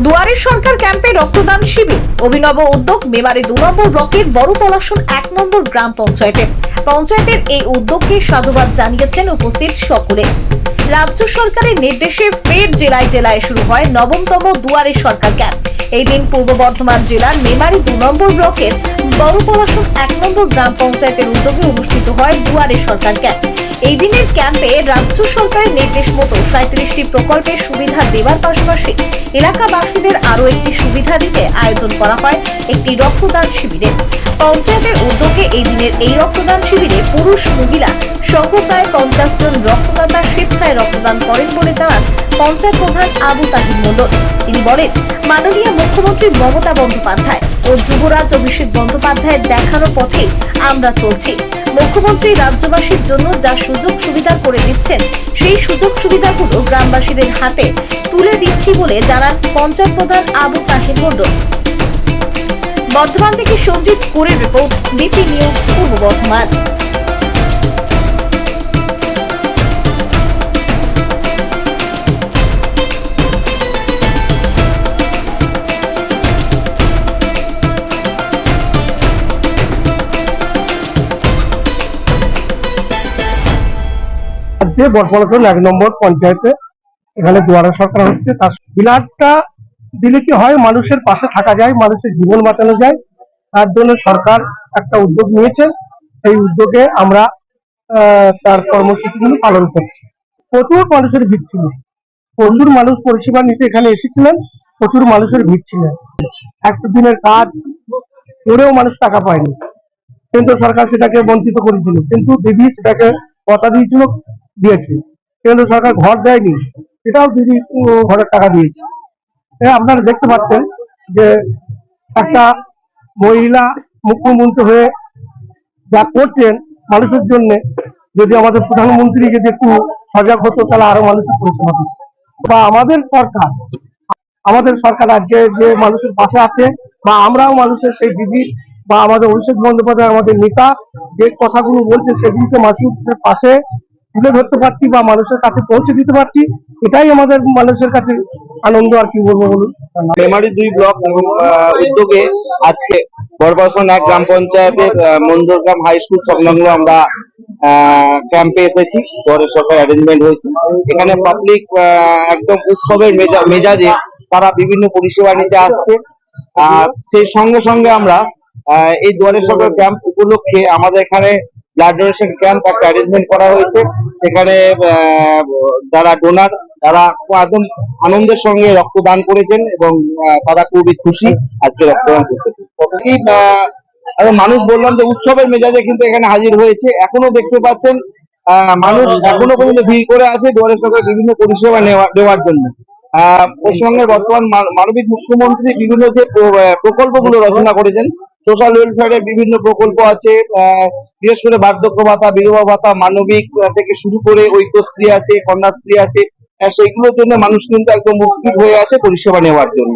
দুয়ারে সরকার ক্যাম্পে রক্তদান শিবির অভিনব উদ্যোগ মেমারি 2 নম্বর ব্লকের বড় পলাশন 1 নম্বর গ্রাম পঞ্চায়েতের এই উদ্যোগকে সাধুবাদ জানিয়েছেন উপস্থিত সকলে। রাজ্য সরকারের নির্দেশে ফের জেলায় জেলায় শুরু হয় 9তম দুয়ারে সরকার ক্যাম্প। এই দিন পূর্ব বর্ধমান জেলার মেমারি 2 নম্বর ব্লকের বড় পলাশন 1 নম্বর গ্রাম পঞ্চায়েতের উদ্যোগে অনুষ্ঠিত হয় দুয়ারে সরকার ক্যাম্প। এই দিনের ক্যাম্পে রাজ্য সরকারের নির্দেশ মতো 37টি প্রকল্পের সুবিধা দেওয়ার পাশাপাশি এলাকাবাসীদের আরো একটি সুবিধা দিতে আয়োজন করা হয় একটি রক্তদান শিবিরের। পঞ্চায়েতের উদ্যোগে এই দিনের এই রক্তদান শিবিরে পুরুষ মহিলা সহ প্রায় 50 জন রক্তদাতা স্বেচ্ছায় রক্তদান করেন বলে জানান পঞ্চায়েত প্রধান আবু তাহির মণ্ডল। তিনি বলেন, মাননীয় মুখ্যমন্ত্রী মমতা বন্দ্যোপাধ্যায় ও যুবরাজ অভিষেক বন্দ্যোপাধ্যায়ের দেখানো পথে আমরা চলছি। মুখ্যমন্ত্রী রাজ্যবাসীর জন্য যা সুযোগ সুবিধা করে দিচ্ছেন সেই সুযোগ সুবিধাগুলো গ্রামবাসীদের হাতে তুলে দিচ্ছি বলে জানান পঞ্চায়েত প্রধান আবু তাহির মণ্ডল। বর্ধমান থেকে সঞ্জিত কুরের রিপোর্ট, বিপি নিউজ পূর্ব বর্ধমান। বড়পলাশন 1 নম্বর পঞ্চায়েতে এখানে দুয়ারে সরকার হচ্ছে। তার ব্লাডটা দিলে কি হয়, মানুষের পাশে থাকা যায়, মানুষের জীবন বাঁচানো যায়। তার জন্য সরকার একটা উদ্যোগ নিয়েছে। সেই উদ্যোগে আমরা তার কর্মসূচিগুলো পালন করছি। প্রচুর মানুষের ভিড় ছিল, প্রচুর মানুষ পরিষেবা নিতে এখানে এসেছিলেন, প্রচুর মানুষের ভিড় ছিলেন। একটা দিনের কাজ করেও মানুষ টাকা পায়নি, কিন্তু সরকার সেটাকে বঞ্চিত করেছিল। কিন্তু দিদি সেটাকে কথা দিয়েছিল, দিয়েছে। কেন্দ্র সরকার ঘর দেয়নি, সেটাও দিদি ঘরের টাকা দিয়েছে। আপনারা দেখতে পাচ্ছেন যে একটা মহিলা মুখ্যমন্ত্রী হয়ে যা করছেন মানুষের জন্য, যদি আমাদের প্রধানমন্ত্রী যদি একটু সজাগ হতো তাহলে আরো মানুষের পরিষেবা দিত। বা আমাদের সরকার আজকে যে মানুষের পাশে আছে, বা আমরাও মানুষের সেই দিদি বা আমাদের অভিষেক বন্দ্যোপাধ্যায় আমাদের নেতা যে কথাগুলো বলছে সেগুলোকে মানুষের পাশে তুলে ধরতে পারছি বা মানুষের কাছে পৌঁছে দিতে পারছি, এটাই আমাদের মানুষের কাছে আনন্দ। আর কি বলবো বলুন। মেমারি 2 ব্লক উদ্যোগে আজকে বড়পলাশন 1 গ্রাম পঞ্চায়েতের মন্দরগ্রাম হাই স্কুল সংলগ্ন আমরা ক্যাম্পে এসেছি। দুয়ারে সরকার অ্যারেঞ্জমেন্ট হয়েছে। এখানে পাবলিক একদম উৎসবের মেজাজে তারা বিভিন্ন পরিষেবা নিতে আসছে। সেই সঙ্গে সঙ্গে আমরা এই দুয়ারে সরকার ক্যাম্প উপলক্ষে আমাদের এখানে ব্লাড ডোনেশন ক্যাম্প একটা অ্যারেঞ্জমেন্ট করা হয়েছে। সেখানে যারা ডোনার তারা একদম আনন্দের সঙ্গে রক্তদান করেছেন এবং তারা খুবই খুশি আজকে রক্তদান করতে। মানুষ বললাম যে উৎসবের মেজাজে কিন্তু এখানে হাজির হয়েছে। এখনো দেখতে পাচ্ছেন মানুষ এখনো পর্যন্ত ভিড় করে আছে দুয়ারে সরকার বিভিন্ন পরিষেবা দেওয়ার জন্য। পশ্চিমবঙ্গের বর্তমান মাননীয় মুখ্যমন্ত্রী বিভিন্ন যে প্রকল্পগুলো রচনা করেছেন, সোশ্যাল ওয়েলফেয়ারের বিভিন্ন প্রকল্প আছে, বিশেষ করে বার্ধক্য ভাতা, বিধবা ভাতা, মানবিক থেকে শুরু করে ঐক্যশ্রী আছে, কন্যাশ্রী আছে। সেইগুলোর জন্য মানুষ কিন্তু একদম মুক্তি হয়ে আছে পরিষেবা নেওয়ার জন্য।